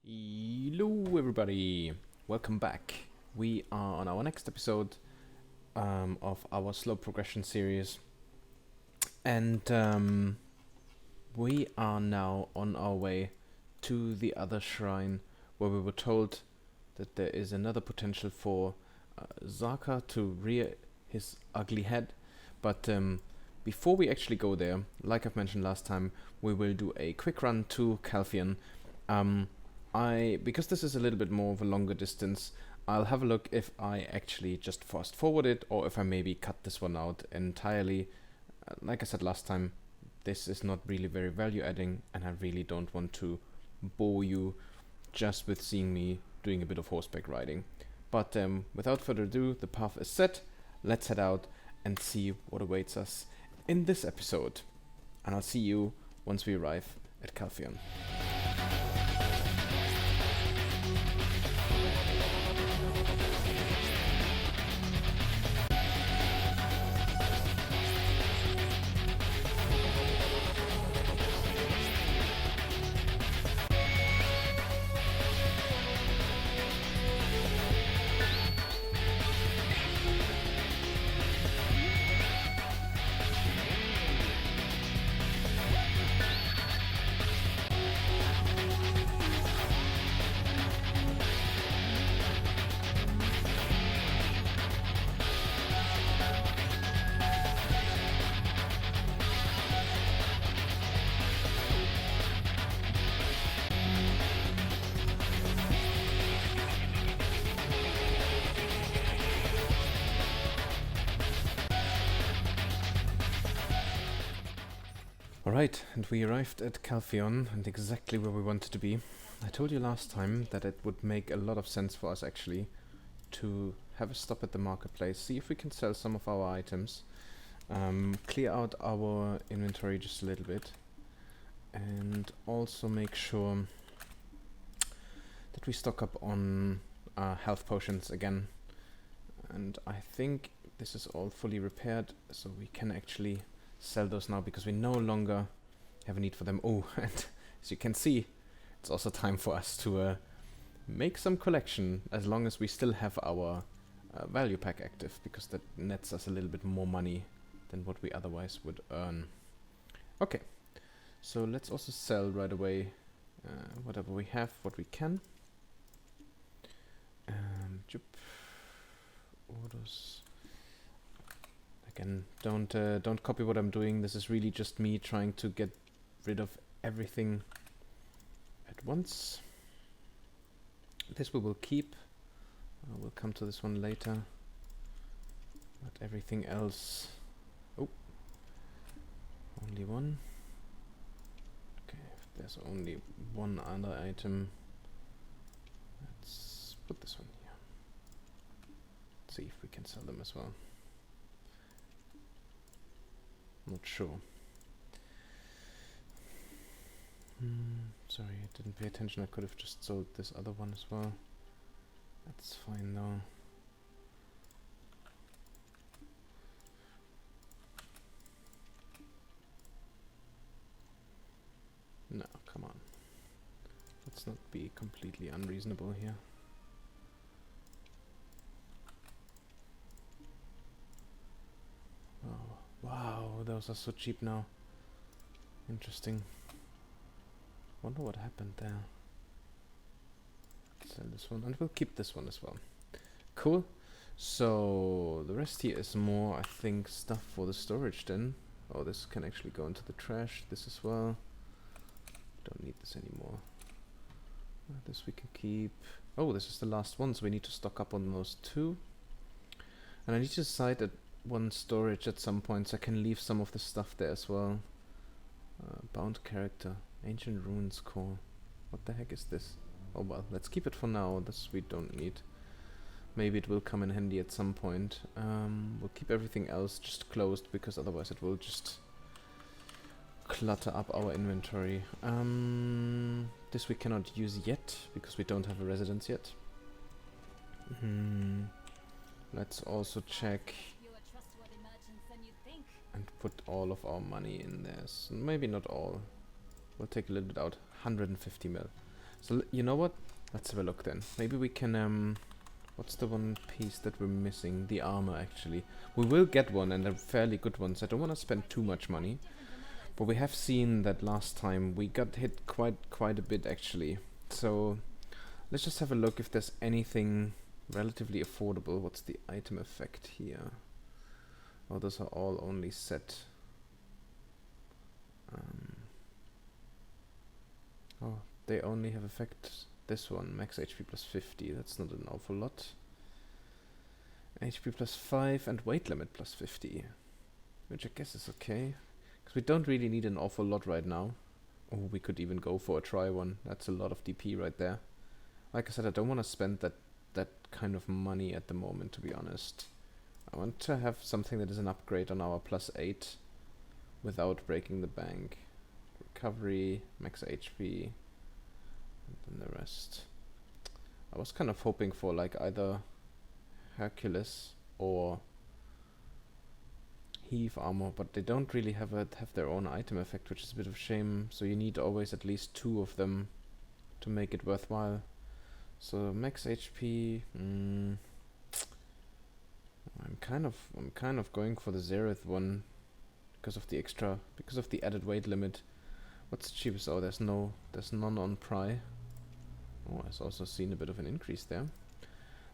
Hello everybody, welcome back. We are on our next episode of our slow progression series, and we are now on our way to the other shrine where we were told that there is another potential for Zaka to rear his ugly head. But before we actually go there, like I've mentioned last time, we will do a quick run to Calpheon. Because this is a little bit more of a longer distance, I'll have a look if I actually just fast forward it or if I maybe cut this one out entirely. Like I said last time, this is not really very value adding, and I really don't want to bore you just with seeing me doing a bit of horseback riding. But without further ado, the path is set. Let's head out and see what awaits us in this episode. And I'll see you once we arrive at Calpheon. Alright, and we arrived at Calpheon, and exactly where we wanted to be. I told you last time that it would make a lot of sense for us actually to have a stop at the marketplace, see if we can sell some of our items, clear out our inventory just a little bit, and also make sure that we stock up on health potions again. And I think this is all fully repaired, so we can actually sell those now because we no longer have a need for them. Oh, and as you can see, it's also time for us to make some collection, as long as we still have our value pack active, because that nets us a little bit more money than what we otherwise would earn. Okay, so let's also sell right away whatever we have, what we can. Orders. Again, don't copy what I'm doing. This is really just me trying to get rid of everything at once. This we will keep. We'll come to this one later. But everything else... Oh! Only one. Okay, if there's only one other item, let's put this one here. See if we can sell them as well. Not sure. Sorry, I didn't pay attention. I could have just sold this other one as well. That's fine though. No, come on. Let's not be completely unreasonable here. Oh. Wow, those are so cheap now. Interesting. Wonder what happened there. Sell this one, and we'll keep this one as well. Cool. So the rest here is more, I think, stuff for the storage then. Oh, this can actually go into the trash. This as well. Don't need this anymore. This we can keep. Oh, this is the last one, so we need to stock up on those two. And I need to decide at one storage at some point, so I can leave some of the stuff there as well. Bound character, ancient ruins core. What the heck is this? Oh well, let's keep it for now. This we don't need. Maybe it will come in handy at some point. We'll keep everything else just closed, because otherwise it will just clutter up our inventory. This we cannot use yet because we don't have a residence yet. Let's also check and put all of our money in there. So maybe not all. We'll take a little bit out. 150 mil. So you know what? Let's have a look then. Maybe we can what's the one piece that we're missing? The armor, actually. We will get one, and a fairly good one, so I don't want to spend too much money. But we have seen that last time we got hit quite a bit, actually. So let's just have a look if there's anything relatively affordable. What's the item effect here? Oh, those are all only set. Oh, they only have effect. This one, max HP plus 50. That's not an awful lot. HP plus 5 and weight limit plus 50. Which I guess is okay. Because we don't really need an awful lot right now. Oh, we could even go for a try one. That's a lot of DP right there. Like I said, I don't want to spend that kind of money at the moment, to be honest. I want to have something that is an upgrade on our plus 8 without breaking the bank. Recovery, max HP, and then the rest. I was kind of hoping for like either Hercules or Heave armor, but they don't really have their own item effect, which is a bit of a shame. So you need always at least 2 of them to make it worthwhile. So max HP. I'm kind of going for the Zereth one because of the added weight limit. What's the cheapest? Oh, there's none on Pry. Oh, I've also seen a bit of an increase there.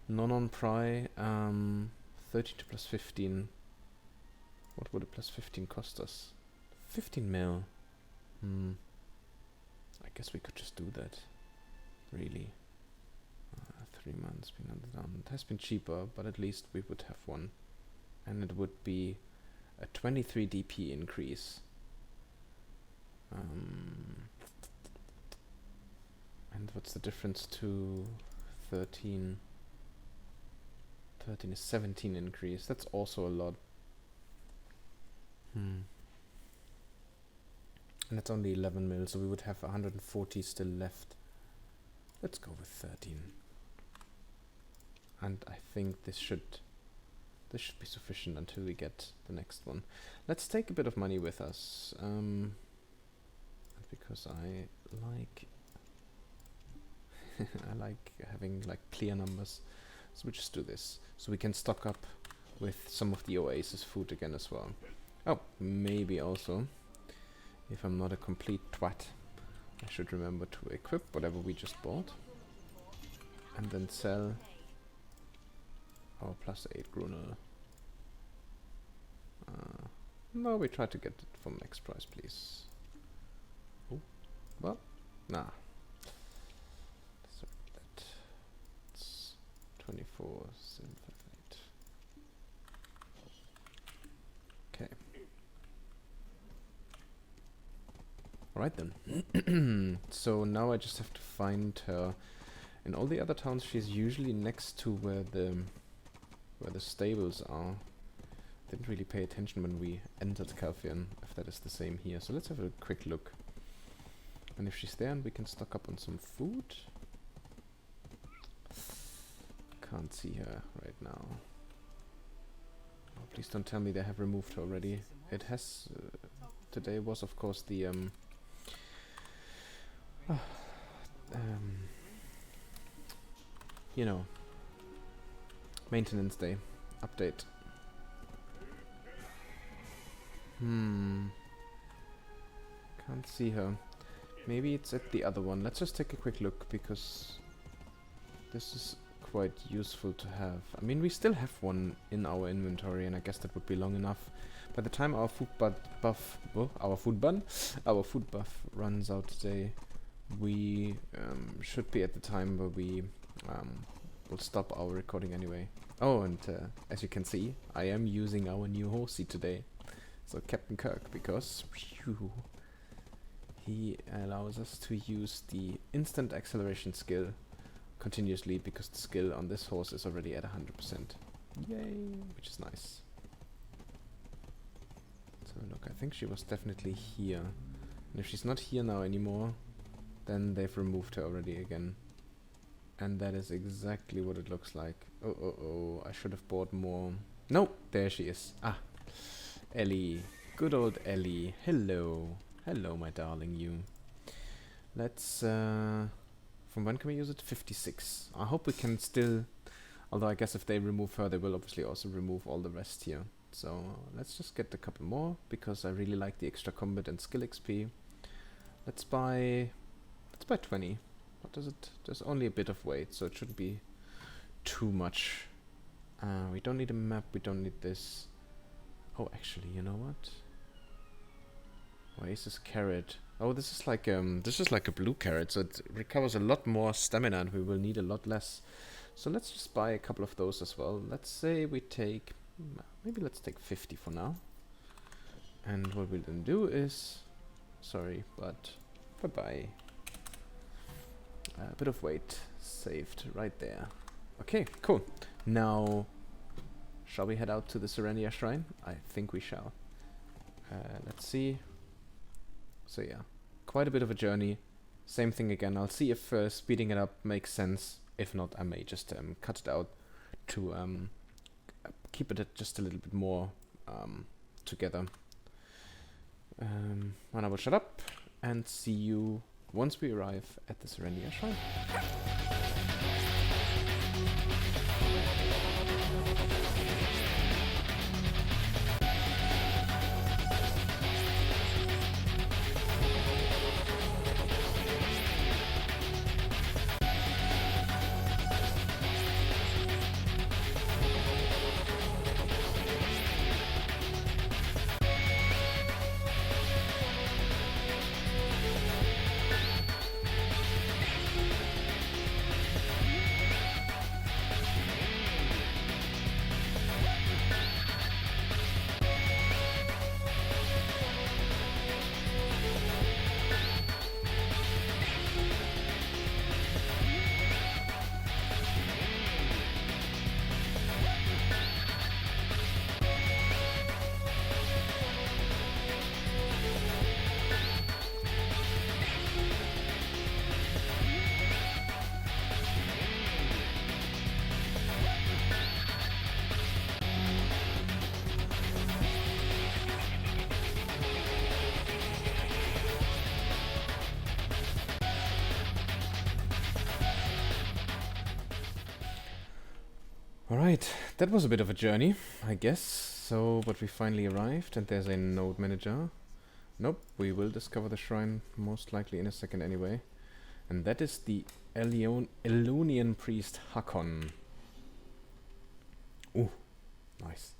None on Pry. 32 plus 15. What would a plus 15 cost us? 15 mil. I guess we could just do that. Really. 3 months been underdone. It has been cheaper, but at least we would have one. And it would be a 23 DP increase. And what's the difference to 13? 13 is 17 increase. That's also a lot. And that's only 11 mil, so we would have 140 still left. Let's go with 13. And I think this should be sufficient until we get the next one. Let's take a bit of money with us. Because I like I like having like clear numbers. So we just do this. So we can stock up with some of the Oasis food again as well. Oh, maybe also, if I'm not a complete twat, I should remember to equip whatever we just bought. And then sell our plus 8 Gruner. No, we try to get it for max price, please. Oh, well, nah. So that's 24, 758. Okay. Alright then. So now I just have to find her. In all the other towns, she's usually next to where the stables are. Didn't really pay attention when we entered Calpheon, if that is the same here. So let's have a quick look. And if she's there, and we can stock up on some food. Can't see her right now. Oh, please don't tell me they have removed her already. It has. Today was, of course, the you know, maintenance day update. Can't see her. Maybe it's at the other one. Let's just take a quick look, because this is quite useful to have. I mean, we still have one in our inventory, and I guess that would be long enough. By the time our food buff runs out today, we should be at the time where we will stop our recording anyway. Oh, and as you can see, I am using our new horsey today. So Captain Kirk, because he allows us to use the instant acceleration skill continuously, because the skill on this horse is already at 100%. Yay! Which is nice. So look, I think she was definitely here. And if she's not here now anymore, then they've removed her already again. And that is exactly what it looks like. Oh, I should have bought more. No, there she is. Ah, Ellie. Good old Ellie. Hello. Hello, my darling you. Let's From when can we use it? 56. I hope we can still... Although I guess if they remove her, they will obviously also remove all the rest here. So let's just get a couple more, because I really like the extra combat and skill XP. Let's buy 20. What does it? There's only a bit of weight, so it shouldn't be too much. We don't need a map, we don't need this. Oh, actually, you know what? Oasis carrot. Oh, this is like a blue carrot, so it recovers a lot more stamina and we will need a lot less. So let's just buy a couple of those as well. Let's say we take, maybe let's take 50 for now. And what we'll then do is, sorry, but bye-bye. A bit of weight saved right there. Okay, cool. Now, shall we head out to the Serendia Shrine? I think we shall. Let's see. So yeah, quite a bit of a journey. Same thing again. I'll see if speeding it up makes sense. If not, I may just cut it out to keep it at just a little bit more together. And I will shut up and see you once we arrive at the Serendia Shrine. Alright, that was a bit of a journey, I guess. So, but we finally arrived, and there's a node manager. Nope, we will discover the shrine most likely in a second anyway. And that is the Elunian priest Hakon. Ooh, nice.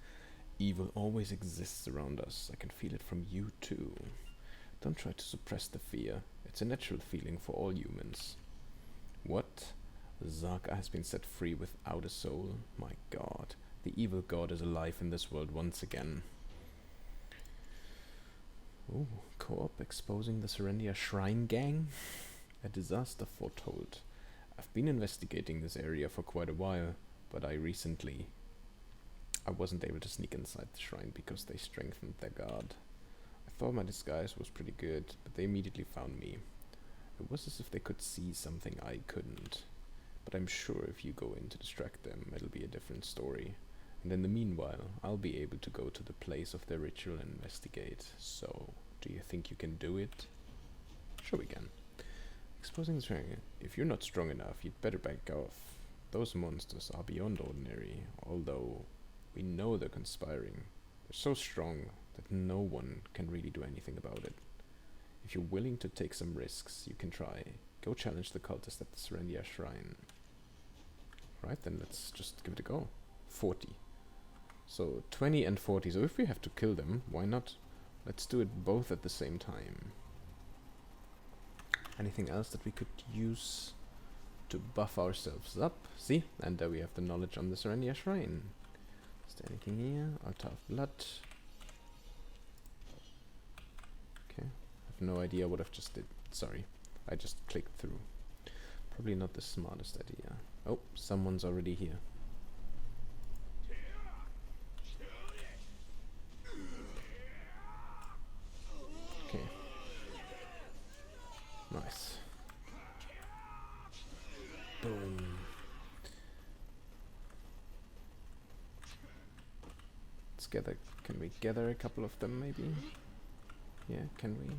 Evil always exists around us. I can feel it from you too. Don't try to suppress the fear. It's a natural feeling for all humans. What? Zarka has been set free without a soul. My god. The evil god is alive in this world once again. Ooh, co-op exposing the Serendia Shrine Gang? A disaster foretold. I've been investigating this area for quite a while, but I wasn't able to sneak inside the shrine because they strengthened their guard. I thought my disguise was pretty good, but they immediately found me. It was as if they could see something I couldn't. But I'm sure if you go in to distract them, it'll be a different story. And in the meanwhile, I'll be able to go to the place of their ritual and investigate. So, do you think you can do it? Sure we can. Exposing the shrine. If you're not strong enough, you'd better back off. Those monsters are beyond ordinary, although we know they're conspiring. They're so strong that no one can really do anything about it. If you're willing to take some risks, you can try. Go challenge the cultist at the Serendia Shrine. Right, then let's just give it a go. 40. So 20 and 40. So if we have to kill them, why not? Let's do it both at the same time. Anything else that we could use to buff ourselves up? See? And there we have the knowledge on the Serendia Shrine. Is there anything here? Altar of Blood. Okay. I have no idea what I've just did. Sorry. I just clicked through. Probably not the smartest idea. Oh, someone's already here. Okay. Nice. Boom. Let's gather. Can we gather a couple of them maybe? Yeah, can we?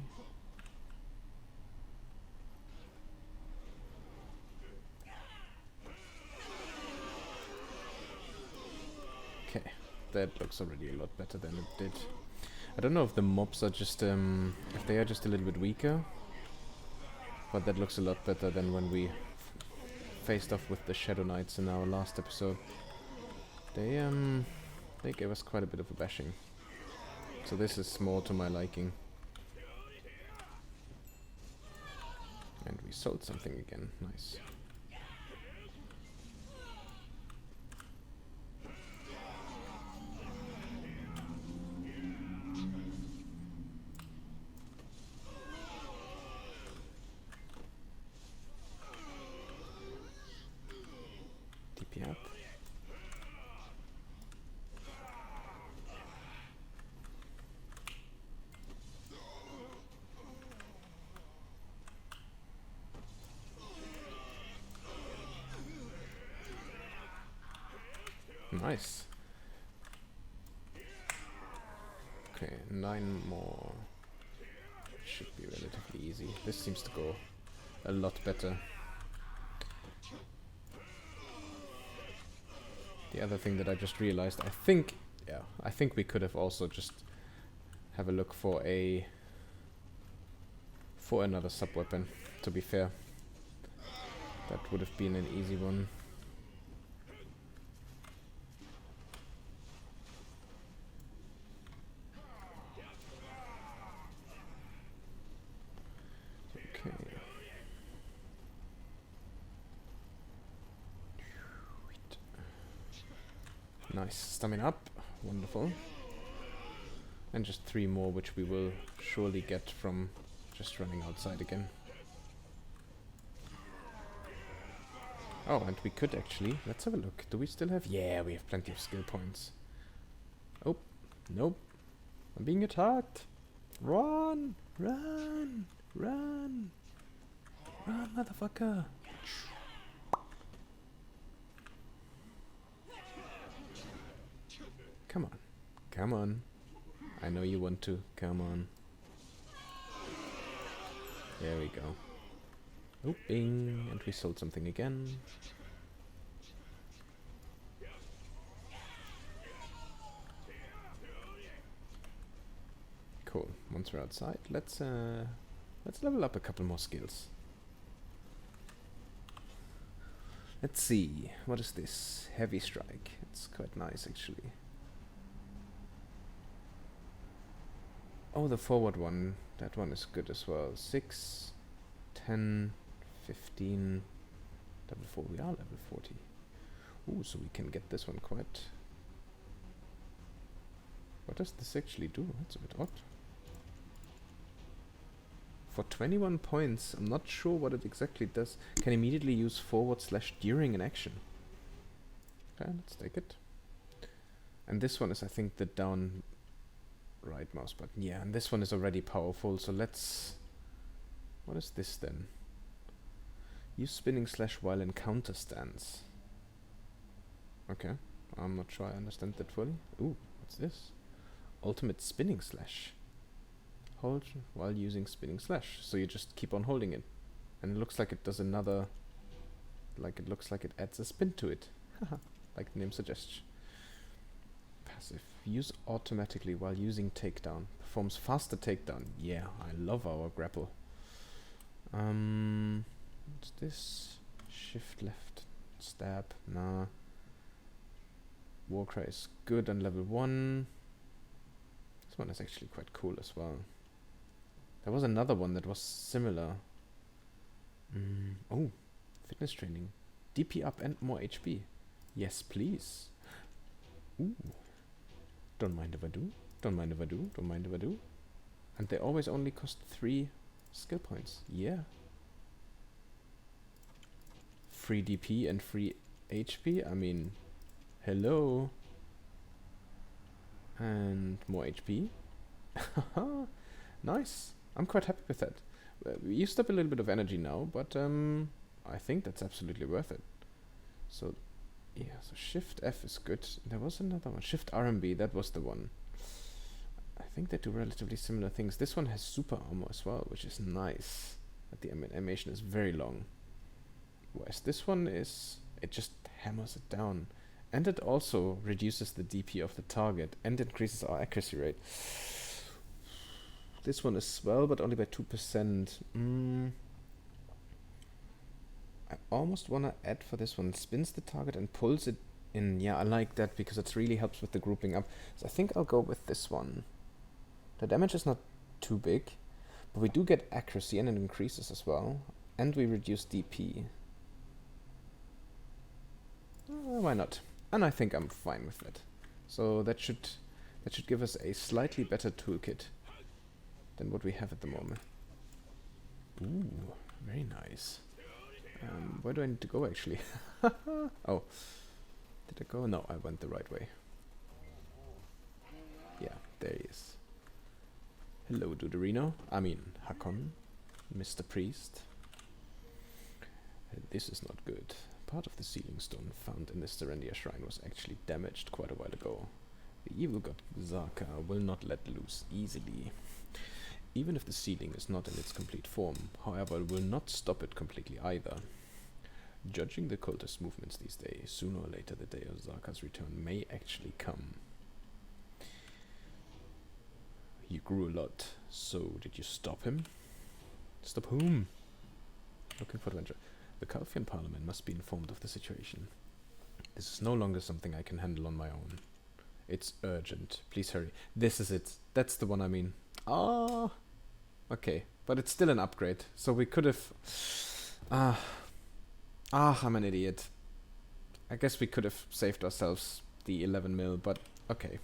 Okay, that looks already a lot better than it did. I don't know if the mobs are just, if they are just a little bit weaker, but that looks a lot better than when we faced off with the Shadow Knights in our last episode. They gave us quite a bit of a bashing. So this is more to my liking. And we sold something again, nice. TP up. Nice. Okay, 9 more. Should be relatively easy. This seems to go a lot better. The other thing that I just realized, I think we could have also just have a look for another sub-weapon, to be fair. That would have been an easy one. Nice, stamina up, wonderful. And just 3 more, which we will surely get from just running outside again. Oh, and we could actually, let's have a look. Do we still have? Yeah, we have plenty of skill points. Oh, nope. I'm being attacked. Run, run, run. Run, motherfucker. Come on. Come on. I know you want to. Come on. There we go. Oh, bing. And we sold something again. Cool. Once we're outside, let's level up a couple more skills. Let's see. What is this? Heavy strike. It's quite nice, actually. Oh, the forward one. That one is good as well. 6, 10, 15, level 4. We are level 40. Ooh, so we can get this one quite... What does this actually do? That's a bit odd. For 21 points, I'm not sure what it exactly does. Can immediately use / during an action. Okay, let's take it. And this one is, I think, the down... right mouse button. Yeah, and this one is already powerful, so let's... What is this then? Use spinning / while in counter stance. Okay, I'm not sure I understand that fully. Ooh, what's this? Ultimate spinning /. Hold while using spinning /. So you just keep on holding it. And it looks like it does another... Like it looks like it adds a spin to it. Like the name suggests. Passive. Use automatically while using takedown. Performs faster takedown. Yeah, I love our grapple. What's this? Shift left. Stab. Nah. Warcry is good on level 1. This one is actually quite cool as well. There was another one that was similar. Oh, fitness training. DP up and more HP. Yes, please. Ooh. Don't mind if I do. Don't mind if I do. Don't mind if I do. And they always only cost 3 skill points. Yeah. Free DP and free HP. I mean, hello. And more HP. Nice. I'm quite happy with that. We used up a little bit of energy now, but I think that's absolutely worth it. So, yeah, so Shift F is good. There was another one. Shift RMB, that was the one. I think they do relatively similar things. This one has super armor as well, which is nice. But the animation is very long. Whereas this one is... It just hammers it down. And it also reduces the DP of the target and increases our accuracy rate. This one as well, but only by 2%. I almost want to add for this one. It spins the target and pulls it in. Yeah, I like that because it really helps with the grouping up. So I think I'll go with this one. The damage is not too big, but we do get accuracy and it increases as well. And we reduce DP. Why not? And I think I'm fine with that. So that should give us a slightly better toolkit than what we have at the moment. Ooh, very nice. Where do I need to go actually? Oh, did I go? No, I went the right way. Yeah, there he is. Hello, Duderino. I mean, Hakon, Mr. Priest. This is not good. Part of the sealing stone found in the Serendia shrine was actually damaged quite a while ago. The evil god Zaka will not let loose easily. Even if the sealing is not in its complete form, however, it will not stop it completely either. Judging the cultist movements these days, sooner or later the day of Zaka's return may actually come. You grew a lot, so did you stop him? Stop whom? Looking for adventure. The Calpheon Parliament must be informed of the situation. This is no longer something I can handle on my own. It's urgent. Please hurry. This is it. That's the one I mean. Ah, okay. But it's still an upgrade. So we could have... I'm an idiot. I guess we could have saved ourselves the 11 mil, but okay.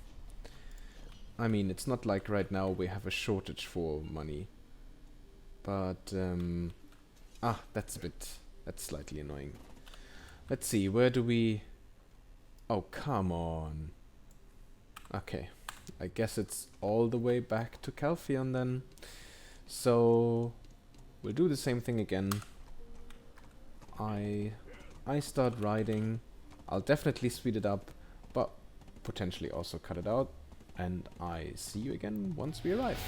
I mean, it's not like right now we have a shortage for money. But, that's slightly annoying. Let's see, where do we... Oh, come on. Okay. I guess it's all the way back to Calpheon then. So, we'll do the same thing again. I start riding. I'll definitely speed it up, but potentially also cut it out. And I see you again once we arrive.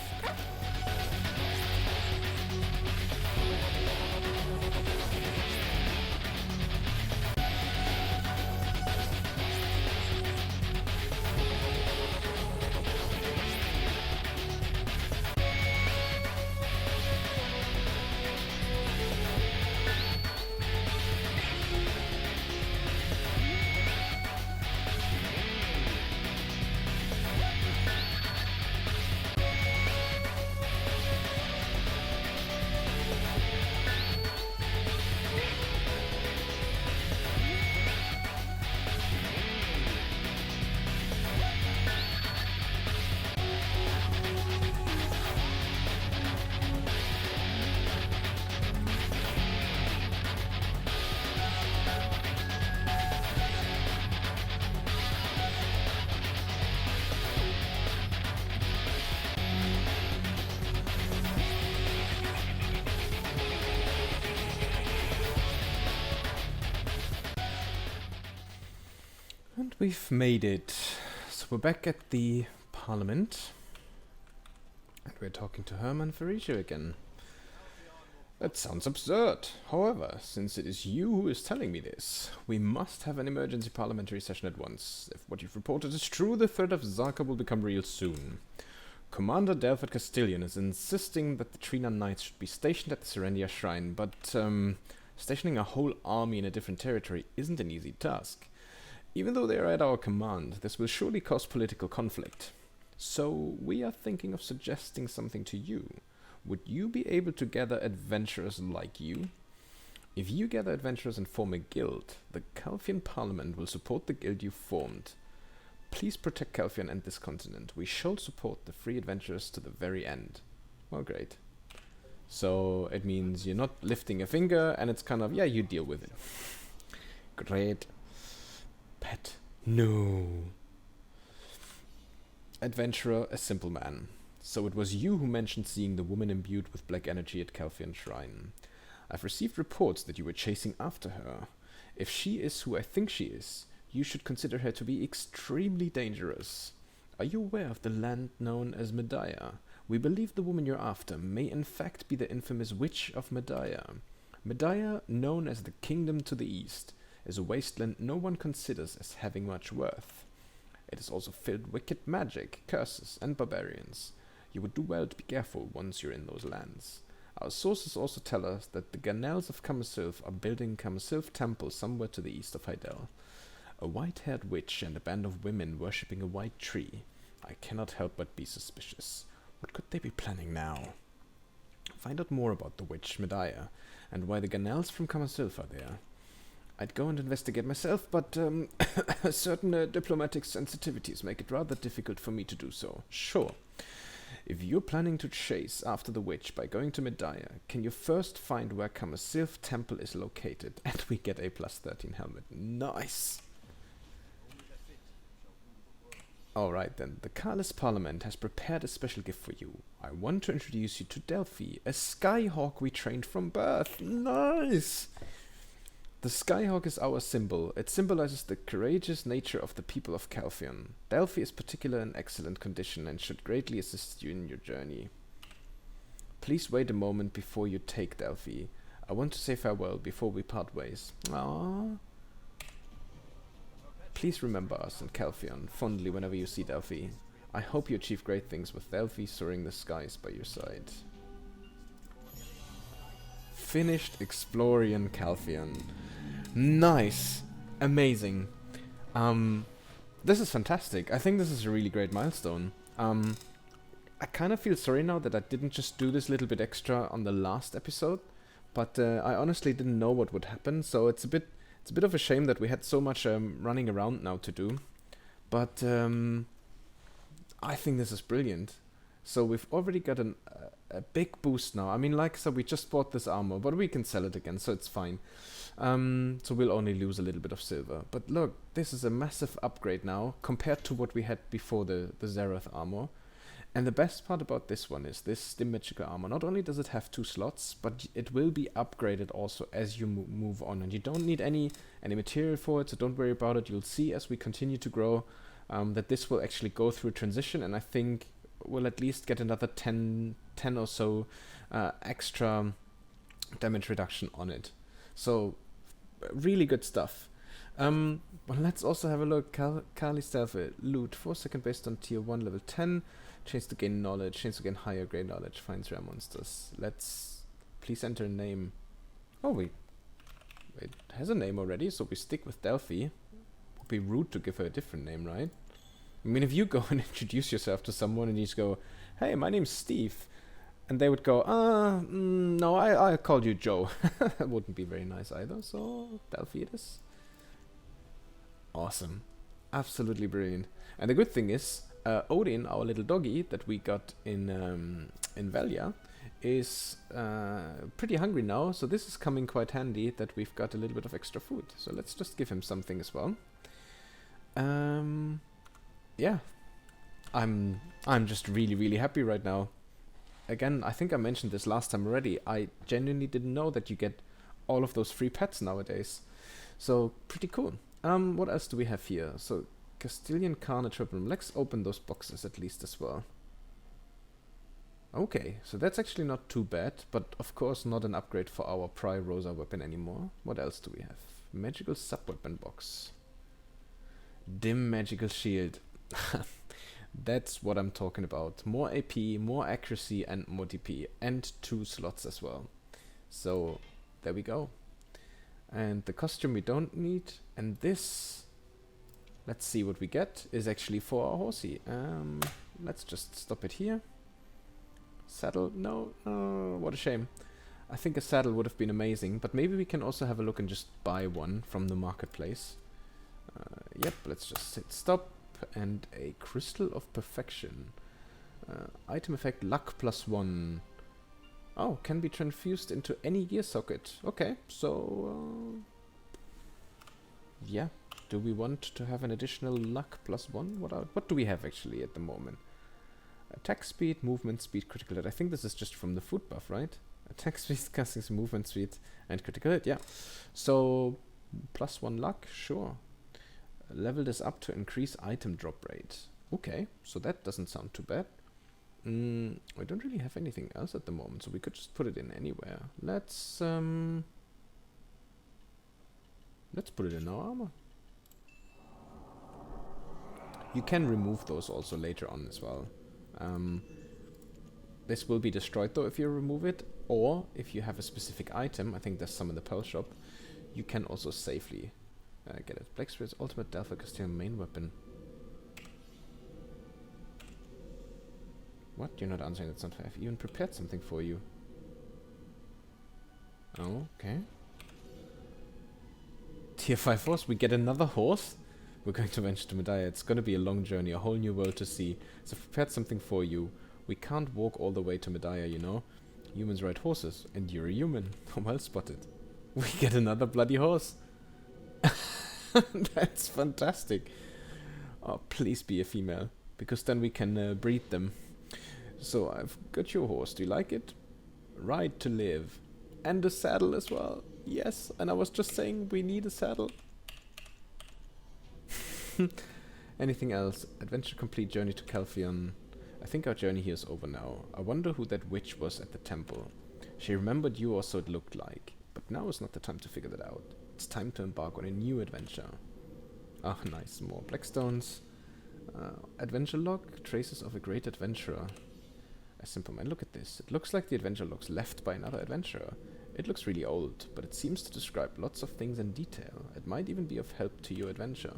And we've made it. So we're back at the Parliament. And we're talking to Hermann Farisha again. That sounds absurd. However, since it is you who is telling me this, we must have an emergency parliamentary session at once. If what you've reported is true, the threat of Zaka will become real soon. Commander Delphid Castilian is insisting that the Trina Knights should be stationed at the Serendia Shrine, but stationing a whole army in a different territory isn't an easy task. Even though they are at our command, this will surely cause political conflict. So we are thinking of suggesting something to you. Would you be able to gather adventurers like you? If you gather adventurers and form a guild, the Calpheon Parliament will support the guild you formed. Please protect Calpheon and this continent. We shall support the free adventurers to the very end. Well, great. So it means you're not lifting a finger, and it's kind of, yeah, you deal with it. Great. Pet. No. Adventurer, a simple man. So it was you who mentioned seeing the woman imbued with black energy at Calpheon Shrine. I've received reports that you were chasing after her. If she is who I think she is, you should consider her to be extremely dangerous. Are you aware of the land known as Medaya? We believe the woman you're after may in fact be the infamous Witch of Medaya. Medaya, known as the Kingdom to the East, is a wasteland no one considers as having much worth. It is also filled with wicked magic, curses, and barbarians. You would do well to be careful once you're in those lands. Our sources also tell us that the Ganels of Camasilf are building Camasilf Temple somewhere to the east of Hydael. A white-haired witch and a band of women worshipping a white tree. I cannot help but be suspicious. What could they be planning now? Find out more about the witch Medaya, and why the Ganels from Camasilf are there. I'd go and investigate myself, but certain diplomatic sensitivities make it rather difficult for me to do so. Sure. If you're planning to chase after the witch by going to Medaya, can you first find where Camasilf Temple is located? And we get a +13 helmet. Nice! Alright then, the Kalis Parliament has prepared a special gift for you. I want to introduce you to Delphi, a skyhawk we trained from birth. Nice! The skyhawk is our symbol. It symbolizes the courageous nature of the people of Calpheon. Delphi is particularly in excellent condition and should greatly assist you in your journey. Please wait a moment before you take Delphi. I want to say farewell before we part ways. Aww. Please remember us and Calpheon fondly whenever you see Delphi. I hope you achieve great things with Delphi soaring the skies by your side. Finished exploring Calpheon. Nice. Amazing. This is fantastic. I think this is a really great milestone. I kind of feel sorry now that I didn't just do this little bit extra on the last episode, but I honestly didn't know what would happen, so it's a bit of a shame that we had so much running around now to do. But I think this is brilliant. So we've already got a big boost now. I mean, like I said, we just bought this armor, but we can sell it again, so it's fine. So we'll only lose a little bit of silver. But look, this is a massive upgrade now compared to what we had before the Zerath armor. And the best part about this one is this Stim Magical armor. Not only does it have 2 slots, but it will be upgraded also as you move on. And you don't need any material for it, so don't worry about it. You'll see as we continue to grow that this will actually go through a transition, and I think we'll at least get another 10 or so extra damage reduction on it. So, really good stuff. Well, let's also have a look. Kali Stealth loot. 4 seconds based on tier 1 level 10. Chance to gain knowledge. Chance to gain higher grade knowledge. Finds rare monsters. Let's please enter a name. Oh, it has a name already, so we stick with Delphi. Would be rude to give her a different name, right? I mean, if you go and introduce yourself to someone and you just go, "Hey, my name's Steve," and they would go, no, I called you Joe. That wouldn't be very nice either, so Delphi it is. Awesome. Absolutely brilliant. And the good thing is, Odin, our little doggy that we got in Valia, is pretty hungry now, so this is coming quite handy that we've got a little bit of extra food. So let's just give him something as well. Yeah. I'm just really happy right now. Again, I think I mentioned this last time already. I genuinely didn't know that you get all of those free pets nowadays. So, pretty cool. What else do we have here? So, Castilian Carnage weapon. Let's open those boxes at least as well. Okay, so that's actually not too bad, but of course not an upgrade for our Pry Rosa weapon anymore. What else do we have? Magical sub-weapon box. Dim magical shield. That's what I'm talking about. More AP, more accuracy, and more DP. And 2 slots as well. So, there we go. And the costume we don't need. And this, let's see what we get, is actually for our horsey. Let's just stop it here. Saddle? No. Oh, what a shame. I think a saddle would have been amazing. But maybe we can also have a look and just buy one from the marketplace. Yep, let's just hit stop. And a Crystal of Perfection. Item effect luck +1. Oh, can be transfused into any gear socket. Okay, so yeah. Do we want to have an additional luck +1? What do we have actually at the moment? Attack speed, movement speed, critical hit. I think this is just from the food buff, right? Attack speed, casting movement speed, and critical hit. Yeah. So +1 luck, sure. Level this up to increase item drop rate. Okay, so that doesn't sound too bad. I don't really have anything else at the moment, so we could just put it in anywhere. Let's Let's put it in our armor. You can remove those also later on as well. This will be destroyed though if you remove it, or if you have a specific item, I think there's some in the pearl shop, you can also safely get it. Black Spirit's ultimate Delphi Castillion main weapon. What? You're not answering, that's not fair. I've even prepared something for you. Oh, okay. Tier 5 horse, we get another horse? We're going to venture to Medaya. It's going to be a long journey, a whole new world to see. So I've prepared something for you. We can't walk all the way to Medaya, you know. Humans ride horses, and you're a human. Well spotted. We get another bloody horse. That's fantastic. Oh, please be a female, because then we can breed them. So I've got your horse. Do you like it? Ride to live. And a saddle as well. Yes, and I was just saying we need a saddle. Anything else? Adventure complete, journey to Calpheon. I think our journey here is over now. I wonder who that witch was at the temple. She remembered you, or so it looked like. But now is not the time to figure that out. It's time to embark on a new adventure. Ah, nice. More blackstones. Adventure log. Traces of a great adventurer. A simple man. Look at this. It looks like the adventure logs left by another adventurer. It looks really old, but it seems to describe lots of things in detail. It might even be of help to your adventure.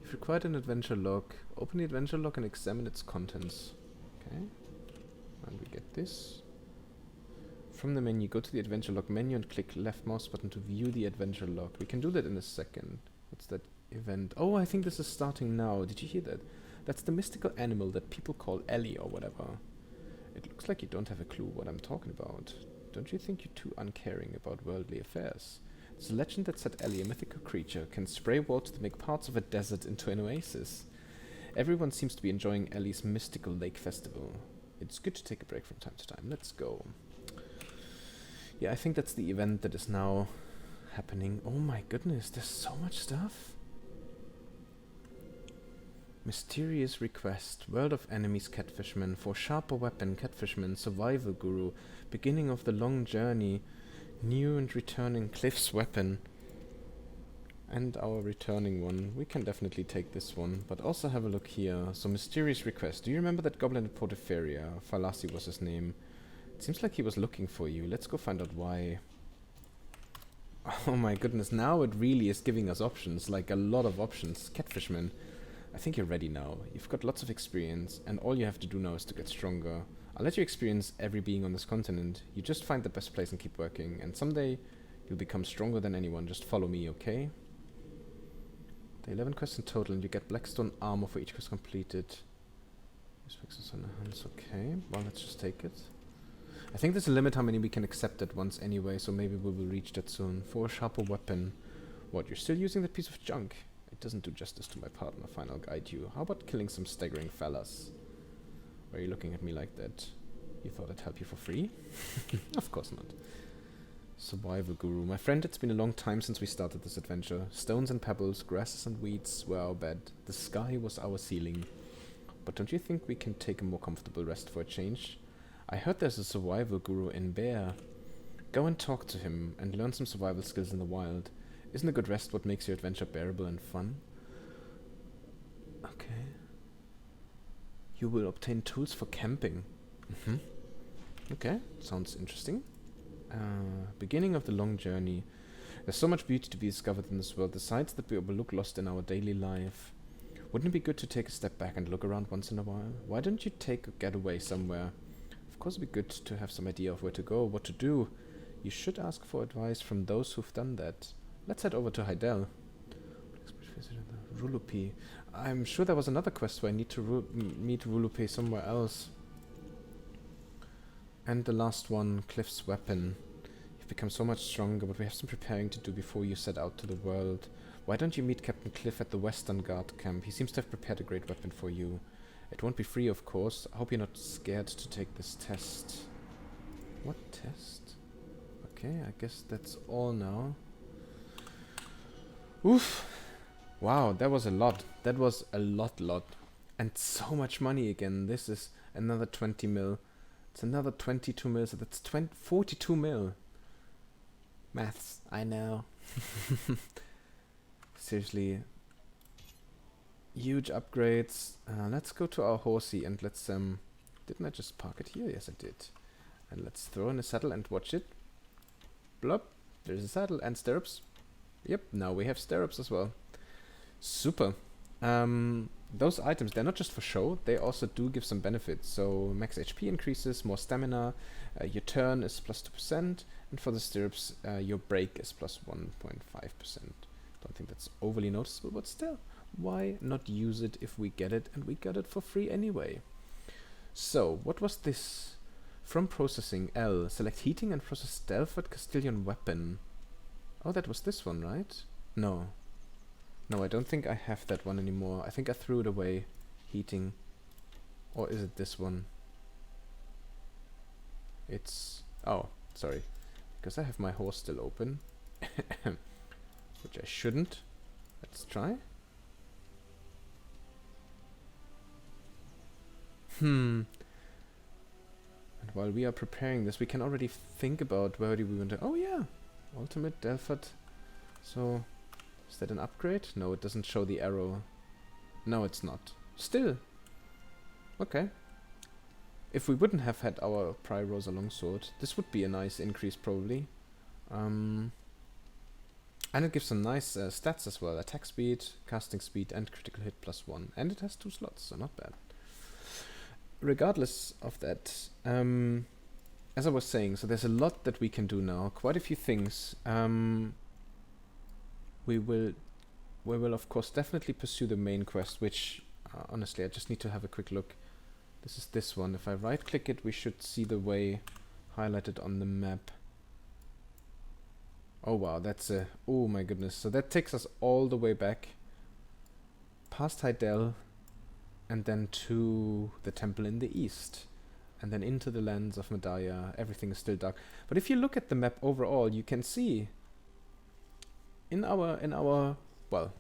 You've required an adventure log. Open the adventure log and examine its contents. Okay. And we get this. From the menu, go to the adventure log menu and click left mouse button to view the adventure log. We can do that in a second. What's that event? Oh, I think this is starting now. Did you hear that? That's the mystical animal that people call Ellie or whatever. It looks like you don't have a clue what I'm talking about. Don't you think you're too uncaring about worldly affairs? It's a legend that said Ellie, a mythical creature, can spray water to make parts of a desert into an oasis. Everyone seems to be enjoying Ellie's mystical lake festival. It's good to take a break from time to time. Let's go. Yeah, I think that's the event that is now happening. Oh my goodness, there's so much stuff. Mysterious request. World of enemies, catfishman. For sharper weapon, catfishman. Survival guru. Beginning of the long journey. New and returning Cliff's weapon. And our returning one. We can definitely take this one. But also have a look here. So mysterious request. Do you remember that goblin at Portiferia? Falasi was his name. It seems like he was looking for you. Let's go find out why. Oh my goodness. Now it really is giving us options. Like a lot of options. Catfishman. I think you're ready now. You've got lots of experience, and all you have to do now is to get stronger. I'll let you experience every being on this continent. You just find the best place and keep working, and someday you'll become stronger than anyone. Just follow me, okay? The 11 quests in total, and you get blackstone armor for each quest completed. Okay, well, let's just take it. I think there's a limit how many we can accept at once anyway, so maybe we will reach that soon. For a sharper weapon. What, you're still using that piece of junk? It doesn't do justice to my partner. Fine, I'll guide you. How about killing some staggering fellas? Why are you looking at me like that? You thought I'd help you for free? Of course not. Survival guru. My friend, it's been a long time since we started this adventure. Stones and pebbles, grasses and weeds were our bed. The sky was our ceiling. But don't you think we can take a more comfortable rest for a change? I heard there's a survival guru in Bear. Go and talk to him and learn some survival skills in the wild. Isn't a good rest what makes your adventure bearable and fun? Okay. You will obtain tools for camping. Okay, sounds interesting. Beginning of the long journey. There's so much beauty to be discovered in this world, the sights that we overlook lost in our daily life. Wouldn't it be good to take a step back and look around once in a while? Why don't you take a getaway somewhere? Of course it'd be good to have some idea of where to go, what to do. You should ask for advice from those who've done that. Let's head over to Heidel. Rulupi. I'm sure there was another quest where I need to meet Rulupi somewhere else. And the last one, Cliff's weapon. You've become so much stronger, but we have some preparing to do before you set out to the world. Why don't you meet Captain Cliff at the Western Guard camp? He seems to have prepared a great weapon for you. It won't be free, of course. I hope you're not scared to take this test. What test? Okay, I guess that's all now. Oof. Wow, that was a lot. That was a lot. And so much money again. This is another 20 mil. It's another 22 mil, so that's 42 mil. Maths, I know. seriously, huge upgrades. Let's go to our horsey and let's, didn't I just park it here? Yes, I did. And let's throw in a saddle and watch it. Blop, there's a saddle and stirrups. Yep, now we have stirrups as well. Super. Those items, they're not just for show, they also do give some benefits. So max HP increases, more stamina, your turn is plus 2%, and for the stirrups, your break is plus 1.5%. Don't think that's overly noticeable, but still, why not use it if we get it, and we got it for free anyway. So, what was this? From processing, L, select heating and process Stelford Castilian weapon. Oh, that was this one, right? No. No, I don't think I have that one anymore. I think I threw it away. Heating. Or is it this one? It's... oh, sorry. Because I have my horse still open. Which I shouldn't. Let's try. And while we are preparing this, we can already think about where do we want to... oh yeah! Ultimate Delphid. So... is that an upgrade? No, it doesn't show the arrow. No, it's not. Still. Okay. If we wouldn't have had our Prior Rosa Longsword, this would be a nice increase probably. And it gives some nice stats as well. Attack speed, casting speed, and critical hit +1. And it has 2 slots, so not bad. Regardless of that, as I was saying, so there's a lot that we can do now. Quite a few things. We will of course definitely pursue the main quest, which honestly I just need to have a quick look. This is this one. If I right click it, we should see the way highlighted on the map. Oh wow, that's a... oh my goodness. So that takes us all the way back past Hydel and then to the temple in the east and then into the lands of Medaya. Everything is still dark. But if you look at the map overall, you can see in our well,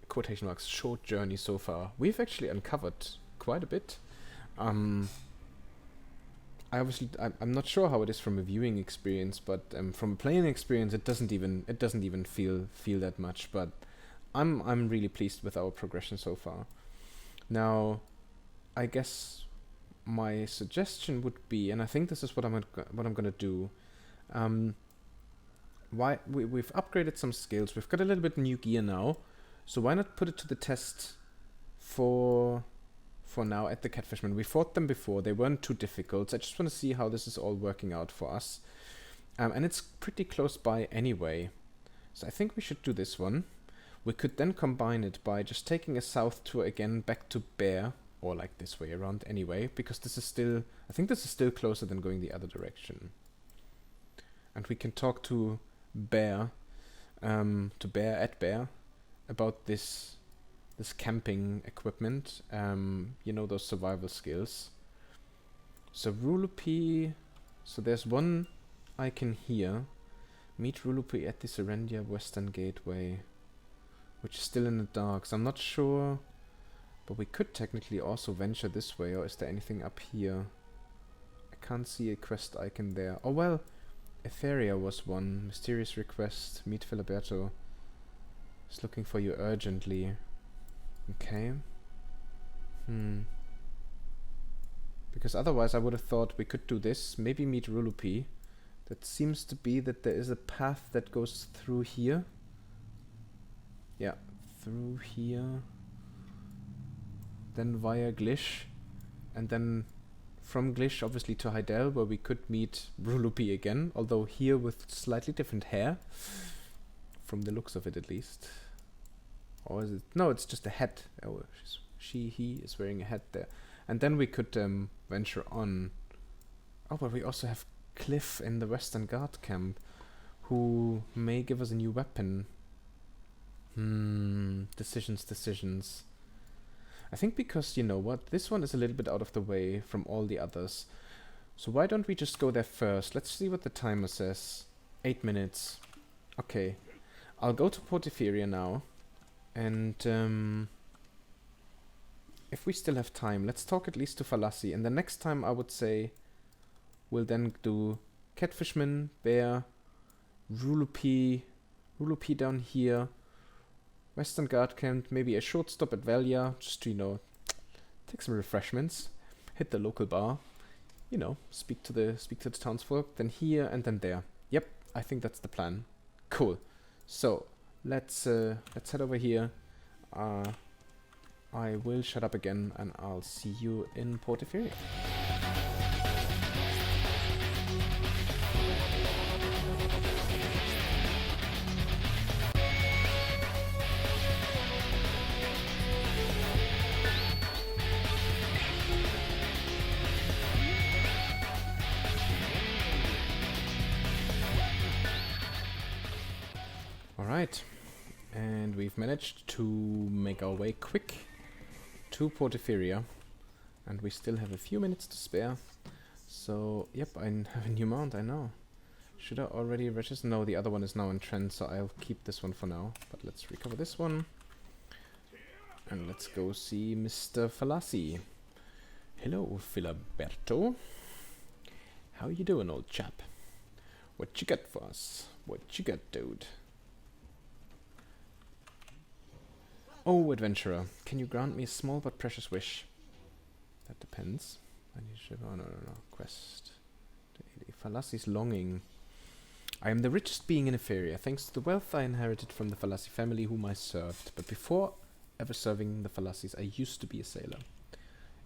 quotation marks, short journey so far, we've actually uncovered quite a bit. I'm not sure how it is from a viewing experience, but from a playing experience, it doesn't even feel that much. But I'm really pleased with our progression so far. Now, I guess my suggestion would be, and I think this is what I'm gonna do. We've upgraded some skills. We've got a little bit new gear now, so why not put it to the test for now at the Catfishman. We fought them before. They weren't too difficult. So I just want to see how this is all working out for us. And it's pretty close by anyway. So I think we should do this one. We could then combine it by just taking a south tour again back to Bear, or like this way around anyway, because this is still, I think this is still closer than going the other direction. And we can talk to Bear, at Bear, about this camping equipment, you know, those survival skills. So Rulupi, so there's one icon here. Meet Rulupi at the Serendia Western Gateway, which is still in the dark, so I'm not sure, but we could technically also venture this way, or is there anything up here? I can't see a quest icon there. Oh well, Etheria was one. Mysterious request, meet Filiberto. He's looking for you urgently. Okay. Because otherwise I would have thought we could do this, maybe meet Rulupi. That seems to be that there is a path that goes through here. Yeah, through here. Then via Glish. And then from Glish obviously to Hydel, where we could meet Rulupi again, although here with slightly different hair. From the looks of it at least. Or is it? No, it's just a hat. Oh, he is wearing a hat there. And then we could venture on. Oh, but we also have Cliff in the Western Guard camp, who may give us a new weapon. Decisions. I think because, you know what, this one is a little bit out of the way from all the others. So why don't we just go there first? Let's see what the timer says. 8 minutes. Okay. I'll go to Portiferia now. And if we still have time, let's talk at least to Falassi. And the next time I would say we'll then do Catfishman, Bear, Rulupi down here, Western Guard camp, maybe a short stop at Valia, just to, take some refreshments, hit the local bar, speak to the townsfolk, then here and then there. Yep, I think that's the plan. Cool. So let's head over here. I will shut up again, and I'll see you in Portaferia. Alright, and we've managed to make our way quick to Portaferia, and we still have a few minutes to spare. So, yep, I have a new mount, I know. Should I already register? No, the other one is now in trend, so I'll keep this one for now. But let's recover this one. And let's go see Mr. Falassi. Hello, Filiberto. How you doing, old chap? What you got for us? What you got, dude? Oh, adventurer, can you grant me a small but precious wish? That depends. I need to... Oh, no. Quest. Falassi's longing. I am the richest being in Etheria, thanks to the wealth I inherited from the Falassi family whom I served. But before ever serving the Falassis, I used to be a sailor.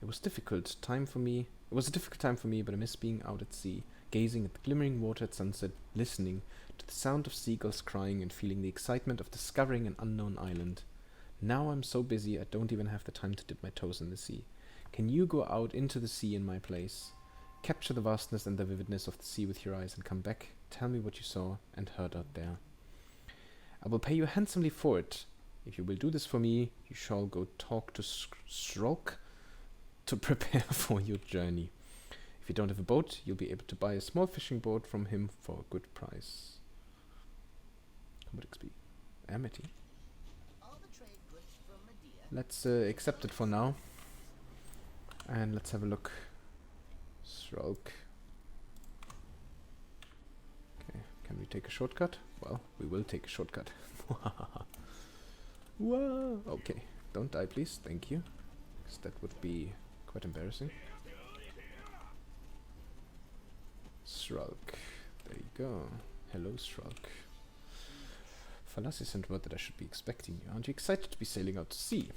It was a difficult time for me, but I miss being out at sea, gazing at the glimmering water at sunset, listening to the sound of seagulls crying and feeling the excitement of discovering an unknown island. Now I'm so busy I don't even have the time to dip my toes in the sea. Can you go out into the sea in my place? Capture the vastness and the vividness of the sea with your eyes and come back. Tell me what you saw and heard out there. I will pay you handsomely for it. If you will do this for me, you shall go talk to Shrolk to prepare for your journey. If you don't have a boat, you'll be able to buy a small fishing boat from him for a good price. Combat XP. Amity. Let's accept it for now. And let's have a look. Shrolk. Okay, can we take a shortcut? Well, we will take a shortcut. Whoa! Okay, don't die please, thank you. Because that would be quite embarrassing. Shrolk. There you go. Hello, Shrolk. Falassi sent word that I should be expecting you. Aren't you excited to be sailing out to sea?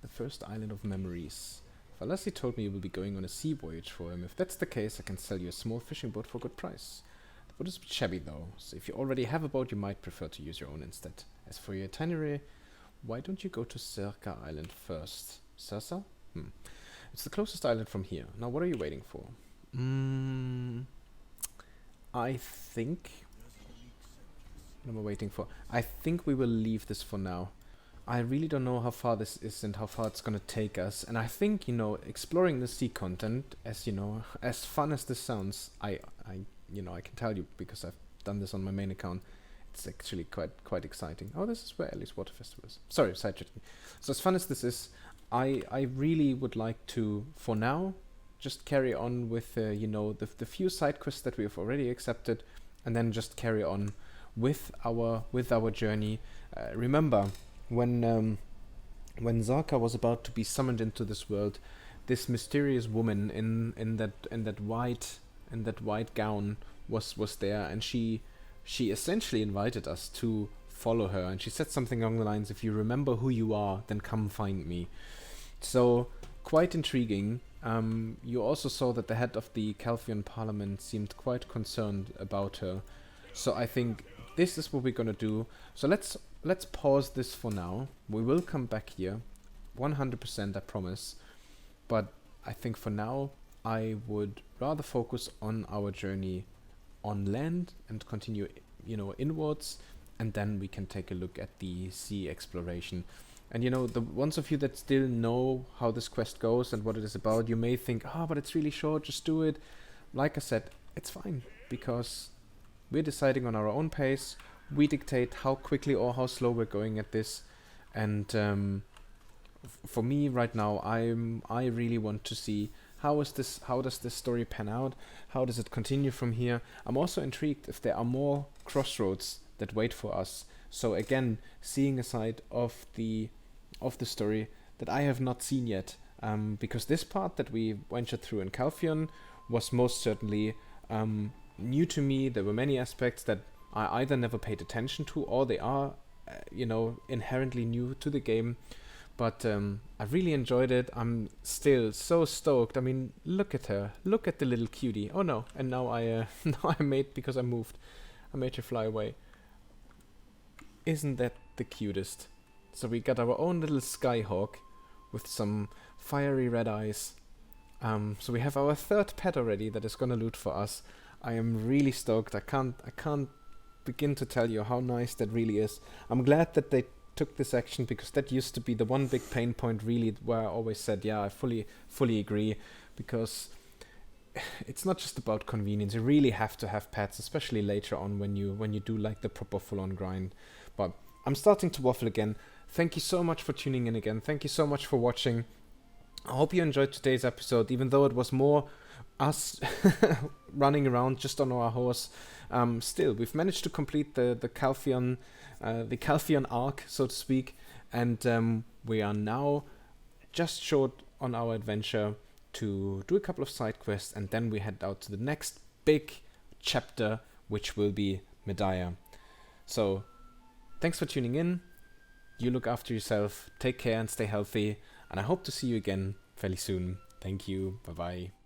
The first island of memories. Falassi told me you will be going on a sea voyage for him. If that's the case, I can sell you a small fishing boat for a good price. The boat is a bit shabby though, so if you already have a boat, you might prefer to use your own instead. As for your itinerary, why don't you go to Circa Island first? Circa? It's the closest island from here. Now what are you waiting for? I think... What am I waiting for? I think we will leave this for now. I really don't know how far this is and how far it's gonna take us. And I think, exploring the sea content, as as fun as this sounds, I can tell you because I've done this on my main account. It's actually quite exciting. Oh, this is where Ellie's Water Festival is. Sorry, sidetracking. So as fun as this is, I really would like to, for now, just carry on with the few side quests that we have already accepted, and then just carry on with our journey. Remember when Zarka was about to be summoned into this world, this mysterious woman in that white gown was there, and she essentially invited us to follow her, and she said something along the lines, if you remember who you are, then come find me. So quite intriguing. You also saw that the head of the Calpheon Parliament seemed quite concerned about her. So I think this is what we're gonna do. So let's pause this for now. We will come back here, 100%, I promise. But I think for now, I would rather focus on our journey on land and continue, inwards, and then we can take a look at the sea exploration. And the ones of you that still know how this quest goes and what it is about, you may think, but it's really short, just do it. Like I said, it's fine, because we're deciding on our own pace. We dictate how quickly or how slow we're going at this. And for me right now, I really want to see how does this story pan out? How does it continue from here? I'm also intrigued if there are more crossroads that wait for us. So again, seeing a side of the story that I have not seen yet, because this part that we ventured through in Calpheon was most certainly new to me. There were many aspects that I either never paid attention to, or they are, inherently new to the game. But I really enjoyed it. I'm still so stoked. I mean, look at her. Look at the little cutie. Oh no! And now now I made, because I moved, I made her fly away. Isn't that the cutest? So we got our own little skyhawk with some fiery red eyes. So we have our third pet already that is gonna loot for us. I am really stoked. I can't begin to tell you how nice that really is. I'm glad that they took this action, because that used to be the one big pain point, really, where I always said, yeah, I fully agree, because it's not just about convenience. You really have to have pets, especially later on when you do like the proper full-on grind. But I'm starting to waffle again. Thank you so much for tuning in again. Thank you so much for watching. I hope you enjoyed today's episode, even though it was more us running around just on our horse. Still, we've managed to complete the Calpheon Arc, so to speak, and we are now just short on our adventure to do a couple of side quests, and then we head out to the next big chapter, which will be Medaya. So, thanks for tuning in. You look after yourself, take care and stay healthy, and I hope to see you again fairly soon. Thank you. Bye-bye.